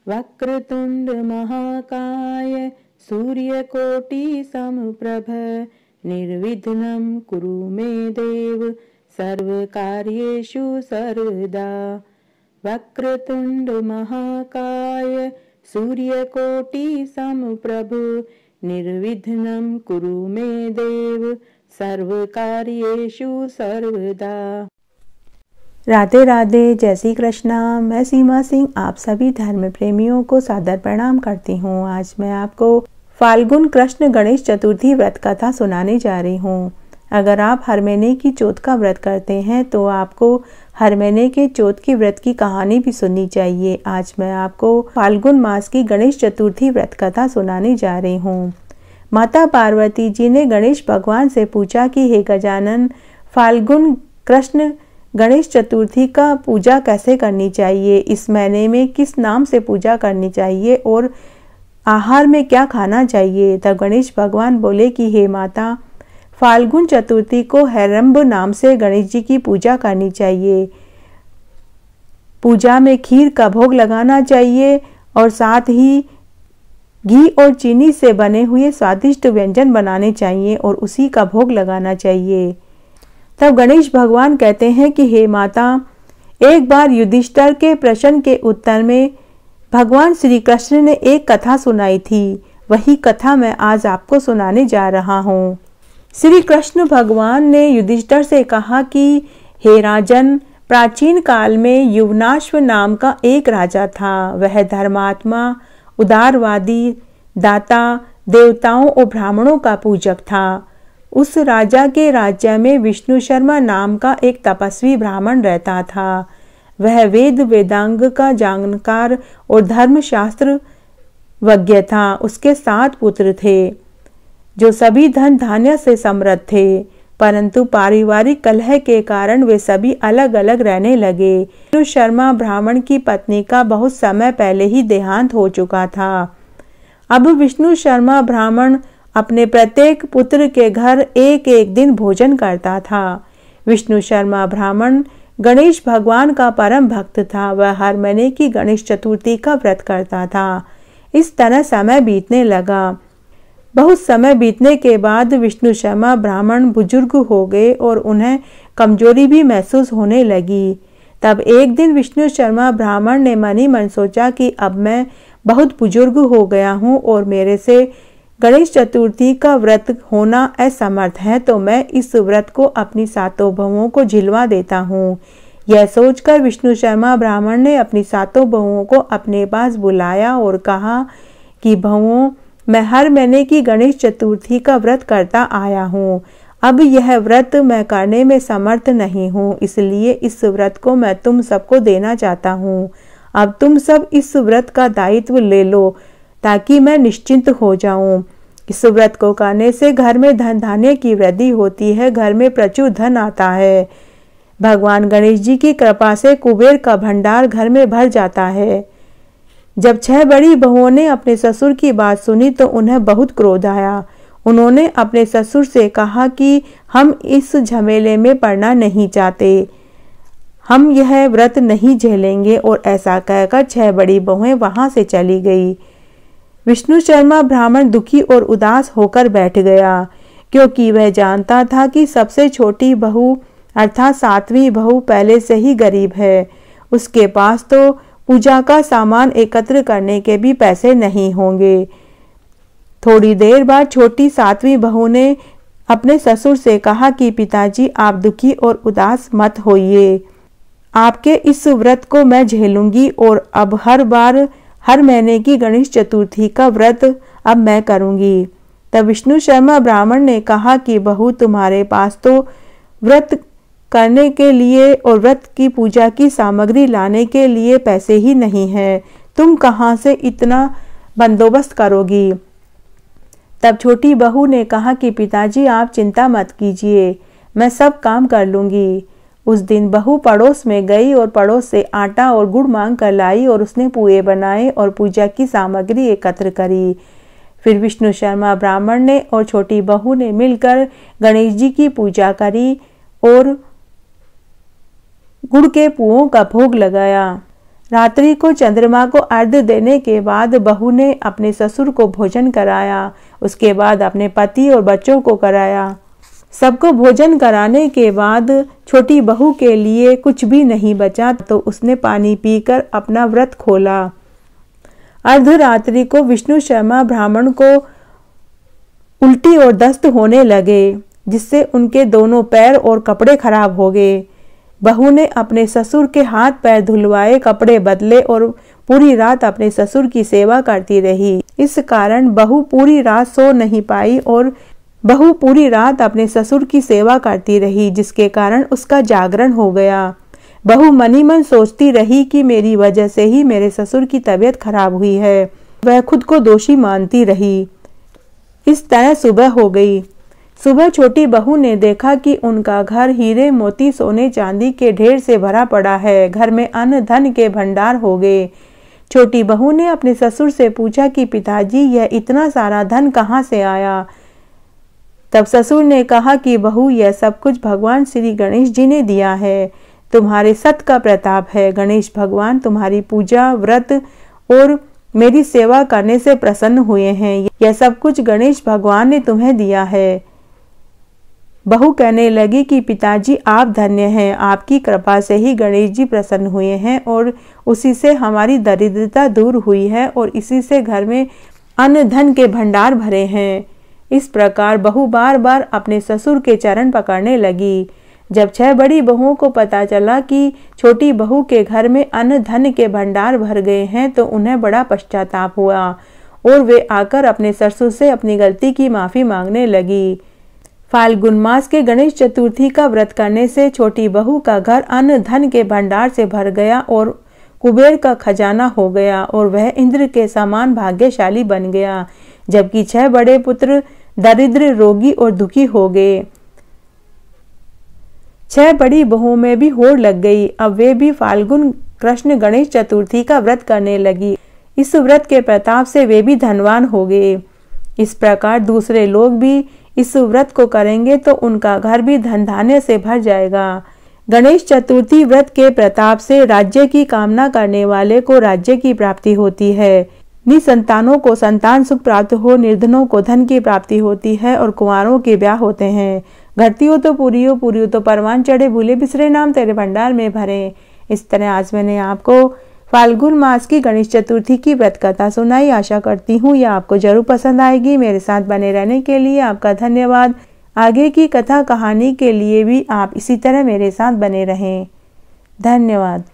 वक्रतुंड महाकाय सूर्यकोटि समप्रभ निर्विघ्नं कुरु मे देव सर्वकार्येषु सर्वदा। वक्रतुंड महाकाय सूर्यकोटि समप्रभ निर्विघ्नं कुरु मे देव सर्वकार्येषु सर्वदा। राधे राधे, जय श्री कृष्णा। मैं सीमा सिंह आप सभी धर्म प्रेमियों को सादर प्रणाम करती हूँ। आज मैं आपको फाल्गुन कृष्ण गणेश चतुर्थी व्रत कथा सुनाने जा रही हूँ। अगर आप हर महीने की चौथ का व्रत करते हैं तो आपको हर महीने के चौथ की व्रत की कहानी भी सुननी चाहिए। आज मैं आपको फाल्गुन मास की गणेश चतुर्थी व्रत कथा सुनाने जा रही हूँ। माता पार्वती जी ने गणेश भगवान से पूछा कि हे गजानन, फाल्गुन कृष्ण गणेश चतुर्थी का पूजा कैसे करनी चाहिए, इस महीने में किस नाम से पूजा करनी चाहिए और आहार में क्या खाना चाहिए। तब गणेश भगवान बोले कि हे माता, फाल्गुन चतुर्थी को हेरंब नाम से गणेश जी की पूजा करनी चाहिए। पूजा में खीर का भोग लगाना चाहिए और साथ ही घी और चीनी से बने हुए स्वादिष्ट व्यंजन बनाने चाहिए और उसी का भोग लगाना चाहिए। तब गणेश भगवान कहते हैं कि हे माता, एक बार युधिष्ठिर के प्रश्न के उत्तर में भगवान श्री कृष्ण ने एक कथा सुनाई थी। वही कथा मैं आज आपको सुनाने जा रहा हूँ। श्री कृष्ण भगवान ने युधिष्ठिर से कहा कि हे राजन, प्राचीन काल में युवनाश्व नाम का एक राजा था। वह धर्मात्मा, उदारवादी, दाता, देवताओं और ब्राह्मणों का पूजक था। उस राजा के राज्य में विष्णु शर्मा नाम का एक तपस्वी ब्राह्मण रहता था। वह वेद वेदांग का जानकार और धर्मशास्त्र वज्ञ था। उसके 7 पुत्र थे जो सभी धन धान्य से समृद्ध थे, परंतु पारिवारिक कलह के कारण वे सभी अलग अलग रहने लगे। विष्णु शर्मा ब्राह्मण की पत्नी का बहुत समय पहले ही देहांत हो चुका था। अब विष्णु शर्मा ब्राह्मण अपने प्रत्येक पुत्र के घर एक एक दिन भोजन करता था। विष्णु शर्मा ब्राह्मण गणेश भगवान का परम भक्त था। वह हर महीने की गणेश चतुर्थी का व्रत करता था। इस तरह समय बीतने लगा। बहुत समय बीतने के बाद विष्णु शर्मा ब्राह्मण बुजुर्ग हो गए और उन्हें कमजोरी भी महसूस होने लगी। तब एक दिन विष्णु शर्मा ब्राह्मण ने मन ही मन सोचा कि अब मैं बहुत बुजुर्ग हो गया हूँ और मेरे से गणेश चतुर्थी का व्रत होना असमर्थ है, तो मैं इस व्रत को अपनी 7 बहुओं को झिलवा देता हूँ। यह सोचकर विष्णु शर्मा ब्राह्मण ने अपनी 7 बहुओं को अपने पास बुलाया और कहा कि बहुओं, मैं हर महीने की गणेश चतुर्थी का व्रत करता आया हूँ। अब यह व्रत मैं करने में समर्थ नहीं हूँ, इसलिए इस व्रत को मैं तुम सबको देना चाहता हूँ। अब तुम सब इस व्रत का दायित्व ले लो ताकि मैं निश्चिंत हो जाऊं। इस व्रत को करने से घर में धन धान्य की वृद्धि होती है, घर में प्रचुर धन आता है। भगवान गणेश जी की कृपा से कुबेर का भंडार घर में भर जाता है। जब 6 बड़ी बहुओं ने अपने ससुर की बात सुनी तो उन्हें बहुत क्रोध आया। उन्होंने अपने ससुर से कहा कि हम इस झमेले में पड़ना नहीं चाहते, हम यह व्रत नहीं झेलेंगे, और ऐसा कहकर 6 बड़ी बहुएं वहां से चली गई। विष्णु शर्मा ब्राह्मण दुखी और उदास होकर बैठ गया, क्योंकि वह जानता था कि सबसे छोटी बहू अर्थात 7वीं बहू पहले से ही गरीब है। उसके पास तो पूजा का सामान एकत्र करने के भी पैसे नहीं होंगे। थोड़ी देर बाद छोटी 7वीं बहू ने अपने ससुर से कहा कि पिताजी, आप दुखी और उदास मत होइए, आपके इस व्रत को मैं झेलूंगी और अब हर महीने की गणेश चतुर्थी का व्रत अब मैं करूंगी। तब विष्णु शर्मा ब्राह्मण ने कहा कि बहू, तुम्हारे पास तो व्रत करने के लिए और व्रत की पूजा की सामग्री लाने के लिए पैसे ही नहीं है, तुम कहाँ से इतना बंदोबस्त करोगी। तब छोटी बहू ने कहा कि पिताजी, आप चिंता मत कीजिए, मैं सब काम कर लूंगी। उस दिन बहू पड़ोस में गई और पड़ोस से आटा और गुड़ मांग कर लाई और उसने पुए बनाए और पूजा की सामग्री एकत्र करी। फिर विष्णु शर्मा ब्राह्मण ने और छोटी बहू ने मिलकर गणेश जी की पूजा करी और गुड़ के पुओं का भोग लगाया। रात्रि को चंद्रमा को अर्घ्य देने के बाद बहू ने अपने ससुर को भोजन कराया। उसके बाद अपने पति और बच्चों को कराया। सबको भोजन कराने के बाद छोटी बहू के लिए कुछ भी नहीं बचा तो उसने पानी पीकर अपना व्रत खोला। अर्धरात्रि को विष्णु शर्मा ब्राह्मण को उल्टी और दस्त होने लगे, जिससे उनके दोनों पैर और कपड़े खराब हो गए। बहू ने अपने ससुर के हाथ पैर धुलवाए, कपड़े बदले और पूरी रात अपने ससुर की सेवा करती रही। इस कारण बहू पूरी रात सो नहीं पाई और बहू पूरी रात अपने ससुर की सेवा करती रही, जिसके कारण उसका जागरण हो गया। बहू मनी मन सोचती रही कि मेरी वजह से ही मेरे ससुर की तबीयत खराब हुई है। वह खुद को दोषी मानती रही। इस तरह सुबह हो गई। सुबह छोटी बहू ने देखा कि उनका घर हीरे मोती सोने चांदी के ढेर से भरा पड़ा है। घर में अन्न धन के भंडार हो गए। छोटी बहू ने अपने ससुर से पूछा कि पिताजी, यह इतना सारा धन कहाँ से आया? तब ससुर ने कहा कि बहू, यह सब कुछ भगवान श्री गणेश जी ने दिया है। तुम्हारे सत का प्रताप है। गणेश भगवान तुम्हारी पूजा, व्रत और मेरी सेवा करने से प्रसन्न हुए हैं। यह सब कुछ गणेश भगवान ने तुम्हें दिया है। बहू कहने लगी कि पिताजी, आप धन्य हैं। आपकी कृपा से ही गणेश जी प्रसन्न हुए हैं और उसी से हमारी दरिद्रता दूर हुई है और इसी से घर में अन्न धन के भंडार भरे हैं। इस प्रकार बहू बार बार अपने ससुर के चरण पकड़ने लगी। जब 6 बड़ी बहुओं को पता चला कि छोटी बहू के घर में अन्न धन के भंडार भर गए हैं तो उन्हें बड़ा पश्चाताप हुआ और वे आकर अपने ससुर से अपनी गलती की माफी मांगने लगी। फाल्गुन मास के गणेश चतुर्थी का व्रत करने से छोटी बहू का घर अन्न धन के भंडार से भर गया और कुबेर का खजाना हो गया और वह इंद्र के समान भाग्यशाली बन गया, जबकि 6 बड़े पुत्र दरिद्र, रोगी और दुखी हो गए। 6 बड़ी बहुओं में भी होड़ लग गई। अब वे भी फाल्गुन कृष्ण गणेश चतुर्थी का व्रत करने लगी। इस व्रत के प्रताप से वे भी धनवान हो गए। इस प्रकार दूसरे लोग भी इस व्रत को करेंगे तो उनका घर भी धन धान्य से भर जाएगा। गणेश चतुर्थी व्रत के प्रताप से राज्य की कामना करने वाले को राज्य की प्राप्ति होती है। निसंतानों को संतान सुख प्राप्त हो, निर्धनों को धन की प्राप्ति होती है और कुंवारों के ब्याह होते हैं। घटती हो तो पूरी हो, पूरी हो तो परवान चढ़े, भूले बिसरे नाम तेरे भंडार में भरे। इस तरह आज मैंने आपको फाल्गुन मास की गणेश चतुर्थी की व्रत कथा सुनाई। आशा करती हूँ यह आपको जरूर पसंद आएगी। मेरे साथ बने रहने के लिए आपका धन्यवाद। आगे की कथा कहानी के लिए भी आप इसी तरह मेरे साथ बने रहें। धन्यवाद।